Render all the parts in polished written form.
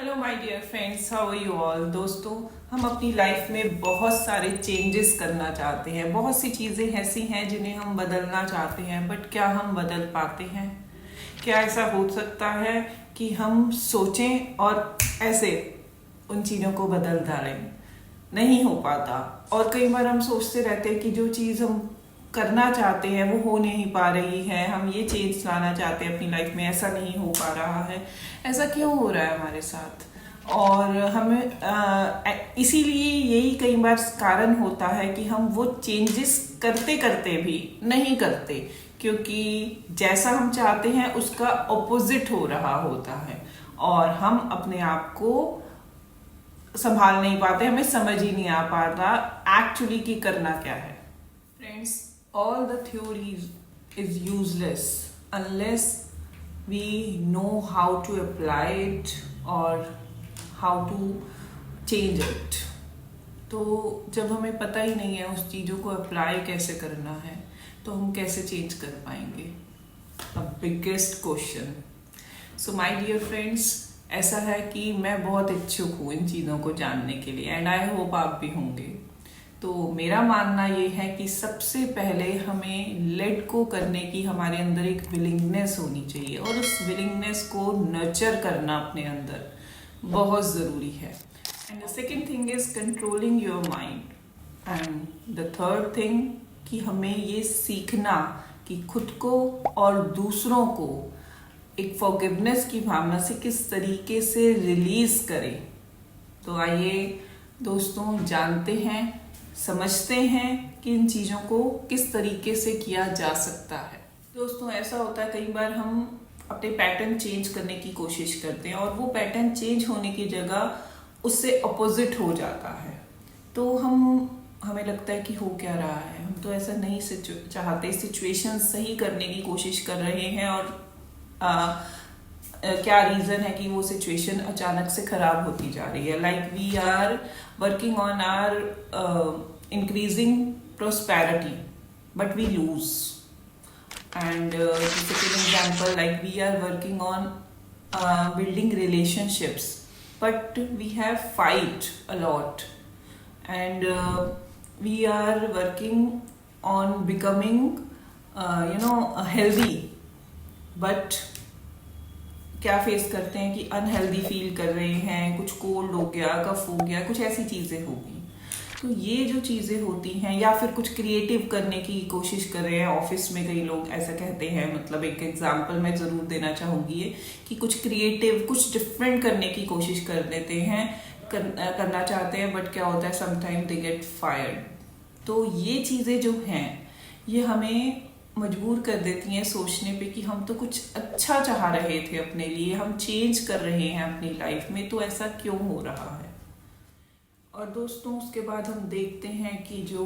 Hello my dear friends, how are you all. दोस्तों, हम अपनी लाइफ में बहुत सारे चेंजेस करना चाहते हैं। बहुत सी चीज़ें ऐसी हैं जिन्हें हम बदलना चाहते हैं, बट क्या हम बदल पाते हैं? क्या ऐसा हो सकता है कि हम सोचें और ऐसे उन चीज़ों को बदल डालें? नहीं हो पाता। और कई बार हम सोचते रहते हैं कि जो चीज़ हम करना चाहते हैं वो हो नहीं पा रही है। हम ये चेंज लाना चाहते हैं अपनी लाइफ में, ऐसा नहीं हो पा रहा है। ऐसा क्यों हो रहा है हमारे साथ? और हमें इसीलिए यही कई बार कारण होता है कि हम वो चेंजेस करते करते भी नहीं करते, क्योंकि जैसा हम चाहते हैं उसका ऑपोजिट हो रहा होता है और हम अपने आप को संभाल नहीं पाते। हमें समझ ही नहीं आ पाता एक्चुअली कि करना क्या है। Friends, all the theories is useless unless we know how to apply it or how to change it. तो जब हमें पता ही नहीं है उस चीज़ों को अप्लाई कैसे करना है, तो हम कैसे चेंज कर पाएंगे? The biggest question. So my dear friends, ऐसा है कि मैं बहुत इच्छुक हूँ इन चीज़ों को जानने के लिए, एंड आई होप आप भी होंगे। तो मेरा मानना ये है कि सबसे पहले हमें लेट गो करने की हमारे अंदर एक विलिंगनेस होनी चाहिए, और उस विलिंगनेस को नर्चर करना अपने अंदर बहुत ज़रूरी है। And the second thing is controlling your mind, and the third thing कि हमें ये सीखना कि खुद को और दूसरों को एक फॉरगिवनेस की भावना से किस तरीके से रिलीज करें। तो आइए दोस्तों, जानते हैं, समझते हैं कि इन चीज़ों को किस तरीके से किया जा सकता है। दोस्तों, ऐसा होता है कई बार हम अपने पैटर्न चेंज करने की कोशिश करते हैं और वो पैटर्न चेंज होने की जगह उससे अपोजिट हो जाता है। तो हमें लगता है कि हो क्या रहा है, हम तो ऐसा नहीं चाहते। सिचुएशन सही करने की कोशिश कर रहे हैं और क्या रीज़न है कि वो सिचुएशन अचानक से खराब होती जा रही है। Like we are working on our increasing prosperity, but we lose. And the second example, like we are working on building relationships, but we have fight a lot. And we are working on becoming healthy, but क्या face करते हैं कि unhealthy feel कर रहे हैं, कुछ cold हो गया, कफ हो गया, कुछ ऐसी चीज़ें होगी। तो ये जो चीज़ें होती हैं, या फिर कुछ क्रिएटिव करने की कोशिश कर रहे हैं। ऑफिस में कई लोग ऐसा कहते हैं, मतलब एक एग्जांपल मैं ज़रूर देना चाहूँगी ये कि कुछ क्रिएटिव, कुछ डिफरेंट करने की कोशिश कर देते हैं, करना चाहते हैं, बट क्या होता है, समटाइम दे गेट फायर्ड। तो ये चीज़ें जो हैं ये हमें मजबूर कर देती हैं सोचने पे कि हम तो कुछ अच्छा चाह रहे थे अपने लिए, हम चेंज कर रहे हैं अपनी लाइफ में, तो ऐसा क्यों हो रहा है। और दोस्तों, उसके बाद हम देखते हैं कि जो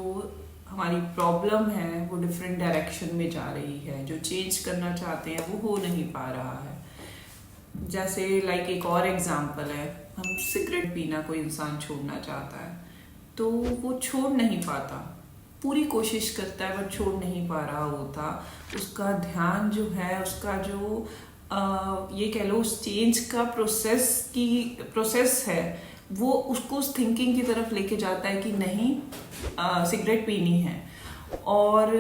हमारी प्रॉब्लम है वो डिफरेंट डायरेक्शन में जा रही है। जो चेंज करना चाहते हैं वो हो नहीं पा रहा है। जैसे लाइक एक और एग्जांपल है, हम सिगरेट पीना कोई इंसान छोड़ना चाहता है तो वो छोड़ नहीं पाता, पूरी कोशिश करता है बट छोड़ नहीं पा रहा होता। उसका ध्यान जो है, उसका जो ये कह लो उस चेंज का प्रोसेस है, वो उसको उस थिंकिंग की तरफ लेके जाता है कि नहीं सिगरेट पीनी है। और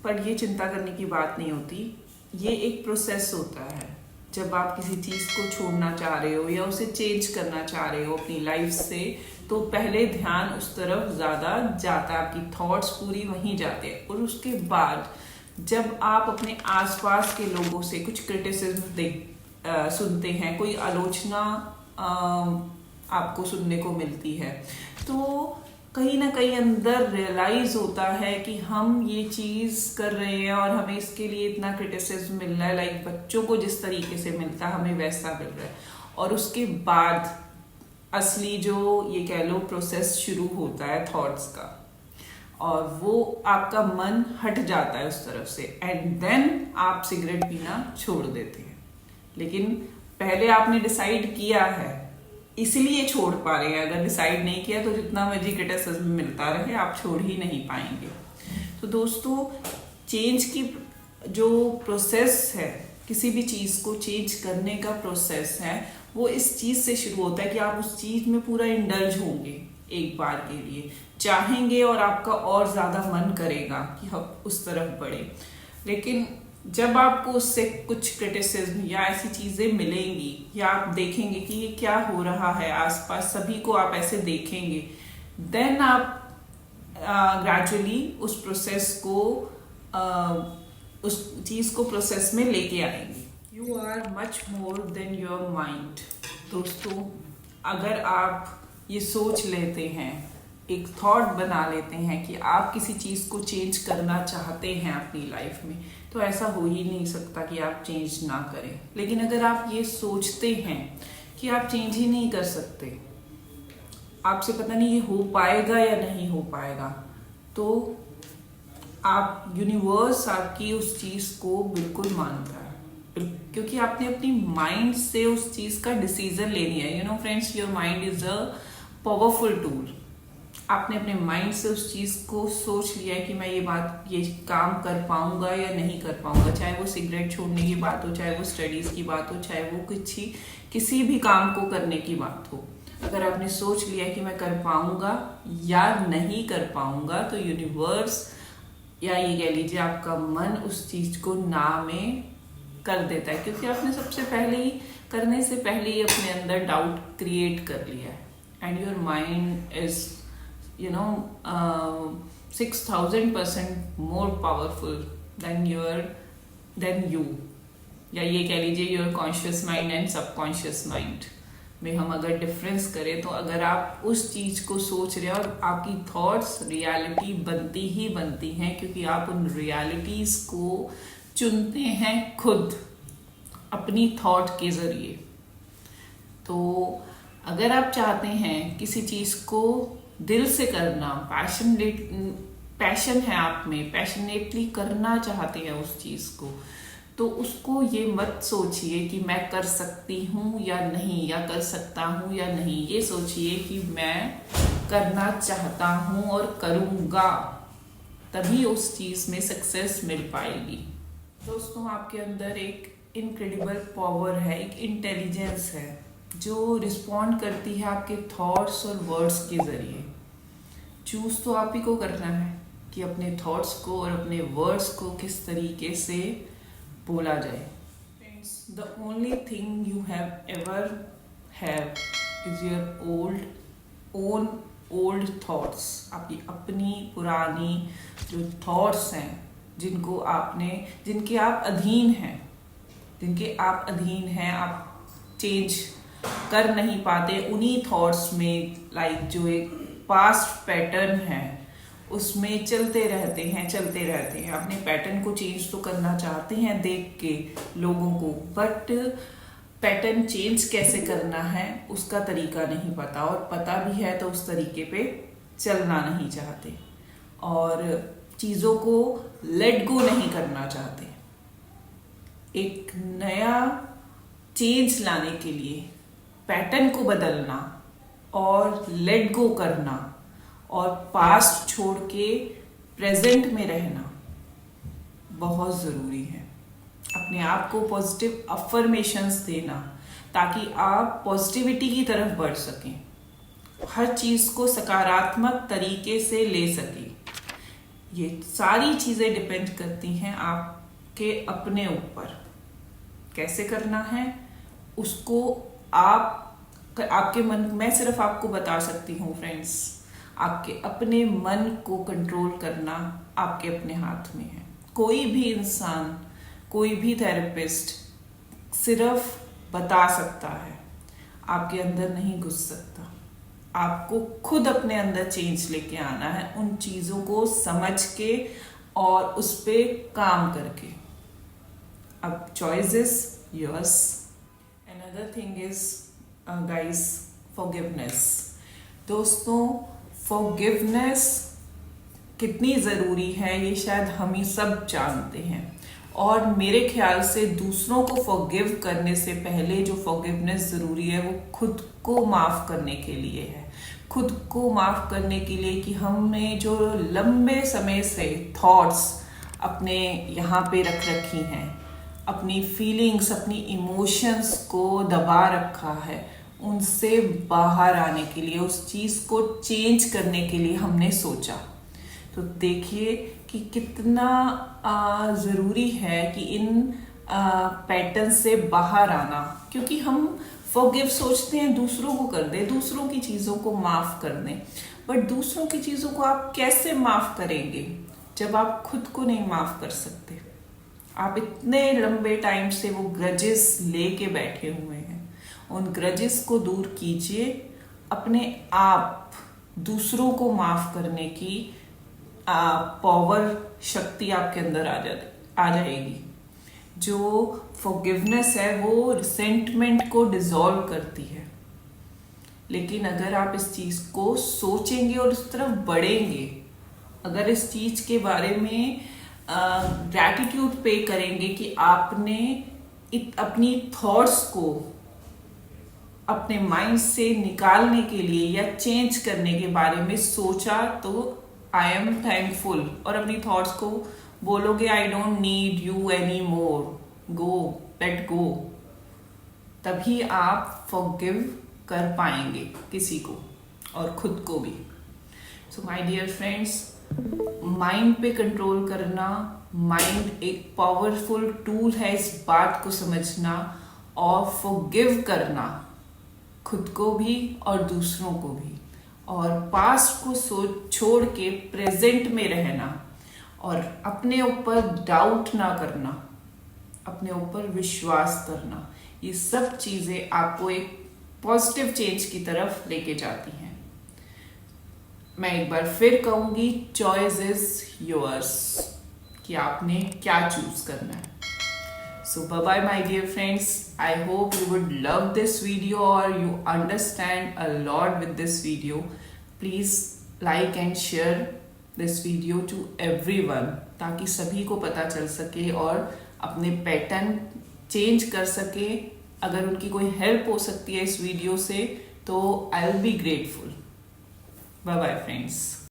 पर ये चिंता करने की बात नहीं होती, ये एक प्रोसेस होता है। जब आप किसी चीज़ को छोड़ना चाह रहे हो या उसे चेंज करना चाह रहे हो अपनी लाइफ से, तो पहले ध्यान उस तरफ ज़्यादा जाता है, आपकी थॉट्स पूरी वहीं जाते हैं। और उसके बाद जब आप अपने आसपास के लोगों से कुछ क्रिटिसिज्म सुनते हैं, कोई आलोचना आपको सुनने को मिलती है, तो कहीं ना कहीं अंदर रियलाइज होता है कि हम ये चीज़ कर रहे हैं और हमें इसके लिए इतना क्रिटिसिज्म मिल रहा है। लाइक बच्चों को जिस तरीके से मिलता है हमें वैसा मिल रहा है। और उसके बाद असली जो ये कह लो प्रोसेस शुरू होता है थॉट्स का, और वो आपका मन हट जाता है उस तरफ से, एंड देन आप सिगरेट पीना छोड़ देते हैं। लेकिन पहले आपने डिसाइड किया है, इसलिए छोड़ पा रहे हैं। अगर डिसाइड नहीं किया तो जितना मर्जी क्रिटिसिज्म मिलता रहे, आप छोड़ ही नहीं पाएंगे। तो दोस्तों, चेंज की जो प्रोसेस है, किसी भी चीज़ को चेंज करने का प्रोसेस है, वो इस चीज़ से शुरू होता है कि आप उस चीज़ में पूरा इंडल्ज होंगे एक बार के लिए, चाहेंगे और आपका और ज़्यादा मन करेगा कि हम उस तरफ बढ़े। लेकिन जब आपको उससे कुछ क्रिटिसिज्म या ऐसी चीज़ें मिलेंगी या आप देखेंगे कि ये क्या हो रहा है आसपास, सभी को आप ऐसे देखेंगे, देन आप ग्रेजुअली उस प्रोसेस को उस चीज़ को प्रोसेस में लेके आएंगे। You are much more than your mind. दोस्तों, अगर आप ये सोच लेते हैं, एक थॉट बना लेते हैं कि आप किसी चीज़ को चेंज करना चाहते हैं अपनी लाइफ में, तो ऐसा हो ही नहीं सकता कि आप चेंज ना करें। लेकिन अगर आप ये सोचते हैं कि आप चेंज ही नहीं कर सकते, आपसे पता नहीं ये हो पाएगा या नहीं हो पाएगा, तो आप यूनिवर्स आपकी उस चीज़ को बिल्कुल मानता है, क्योंकि आपने अपनी माइंड से उस चीज़ का डिसीजन ले लिया है। You know friends, your mind is a powerful tool. आपने अपने माइंड से उस चीज़ को सोच लिया है कि मैं ये काम कर पाऊंगा या नहीं कर पाऊंगा, चाहे वो सिगरेट छोड़ने की बात हो, चाहे वो स्टडीज़ की बात हो, चाहे वो किसी भी काम को करने की बात हो। अगर आपने सोच लिया कि मैं कर पाऊंगा या नहीं कर पाऊंगा, तो यूनिवर्स या ये कह लीजिए आपका मन उस चीज़ को ना में कर देता है, क्योंकि आपने सबसे पहले ही करने से पहले ही अपने अंदर डाउट क्रिएट कर लिया है। And your mind is 6000% more powerful than you, या ये कह लीजिए your conscious mind and subconscious mind में हम अगर डिफरेंस करें, तो अगर आप उस चीज़ को सोच रहे हैं और आपकी थॉट्स रियलिटी बनती ही बनती हैं, क्योंकि आप उन रियलिटीज़ को चुनते हैं खुद अपनी थॉट के ज़रिए। तो अगर आप चाहते हैं किसी चीज़ को दिल से करना, पैशन है आप में, पैशनेटली करना चाहते हैं उस चीज़ को, तो उसको ये मत सोचिए कि मैं कर सकती हूँ या नहीं, या कर सकता हूँ या नहीं। ये सोचिए कि मैं करना चाहता हूँ और करूँगा, तभी उस चीज़ में सक्सेस मिल पाएगी। दोस्तों, आपके अंदर एक इनक्रेडिबल पावर है, एक इंटेलिजेंस है जो रिस्पॉन्ड करती है आपके थॉट्स और वर्ड्स के ज़रिए। चूज़ तो आप ही को करना है कि अपने थॉट्स को और अपने वर्ड्स को किस तरीके से बोला जाए। Friends, the only thing you have ever have is your old thoughts. आपकी अपनी पुरानी जो थॉट्स हैं, जिनके आप अधीन हैं, आप चेंज कर नहीं पाते उन्हीं थॉट्स में, लाइक जो एक पास्ट पैटर्न है उसमें चलते रहते हैं। अपने पैटर्न को चेंज तो करना चाहते हैं देख के लोगों को, बट पैटर्न चेंज कैसे करना है उसका तरीका नहीं पता, और पता भी है तो उस तरीके पे चलना नहीं चाहते, और चीज़ों को लेट गो नहीं करना चाहते। एक नया चेंज लाने के लिए पैटर्न को बदलना और लेट गो करना और पास्ट छोड़ के प्रेजेंट में रहना बहुत ज़रूरी है। अपने आप को पॉजिटिव अफर्मेशंस देना ताकि आप पॉजिटिविटी की तरफ बढ़ सकें, हर चीज़ को सकारात्मक तरीके से ले सकें। ये सारी चीज़ें डिपेंड करती हैं आपके अपने ऊपर। कैसे करना है उसको आपके मन, मैं सिर्फ आपको बता सकती हूँ फ्रेंड्स, आपके अपने मन को कंट्रोल करना आपके अपने हाथ में है। कोई भी इंसान, कोई भी थेरेपिस्ट सिर्फ बता सकता है, आपके अंदर नहीं घुस सकता। आपको खुद अपने अंदर चेंज लेके आना है, उन चीज़ों को समझ के और उस पे काम करके। अब choice is yours. Another thing is guys, forgiveness. दोस्तों, फॉरगिवनेस कितनी ज़रूरी है ये शायद हम ही सब जानते हैं, और मेरे ख्याल से दूसरों को फॉरगिव करने से पहले जो फॉरगिवनेस ज़रूरी है वो खुद को माफ़ करने के लिए है। खुद को माफ़ करने के लिए कि हमने जो लंबे समय से थॉट्स अपने यहाँ पे रखी हैं, अपनी फीलिंग्स, अपनी इमोशंस को दबा रखा है, उनसे बाहर आने के लिए, उस चीज़ को चेंज करने के लिए हमने सोचा। तो देखिए कि कितना ज़रूरी है कि इन पैटर्न से बाहर आना, क्योंकि हम फॉरगिव सोचते हैं दूसरों को कर दें, दूसरों की चीज़ों को माफ़ कर दें, बट दूसरों की चीज़ों को आप कैसे माफ़ करेंगे जब आप खुद को नहीं माफ़ कर सकते। आप इतने लंबे टाइम से वो ग्रजेस लेके बैठे हुए हैं, उन ग्रजेस को दूर कीजिए। अपने आप दूसरों को माफ़ करने की पावर, शक्ति आपके अंदर आ जाएगी। जो फॉरगिवनेस है वो रिसेंटमेंट को डिसॉल्व करती है। लेकिन अगर आप इस चीज़ को सोचेंगे और उस तरफ बढ़ेंगे, अगर इस चीज़ के बारे में ग्रैटिट्यूड पे करेंगे कि आपने अपनी थॉट्स को अपने माइंड से निकालने के लिए या चेंज करने के बारे में सोचा, तो आई एम थैंकफुल, और अपनी थॉट्स को बोलोगे I don't need you any more, go, let go, तभी आप फॉरगिव कर पाएंगे किसी को और खुद को भी। So my dear friends, mind पे कंट्रोल करना, माइंड एक पावरफुल टूल है, इस बात को समझना और फॉरगिव करना, खुद को भी और दूसरों को भी, और पास्ट को छोड़ के प्रेजेंट में रहना और अपने ऊपर डाउट ना करना, अपने ऊपर विश्वास करना, ये सब चीज़ें आपको एक पॉजिटिव चेंज की तरफ लेके जाती हैं। मैं एक बार फिर कहूँगी, चॉइस इज योर्स, कि आपने क्या चूज करना है। So bye bye my dear friends, I hope you would love this video or you understand a lot with this video. Please like and share this video to everyone, ताकि सभी को पता चल सके और अपने पैटर्न चेंज कर सके। अगर उनकी कोई हेल्प हो सकती है इस वीडियो से तो I will be grateful. Bye bye friends.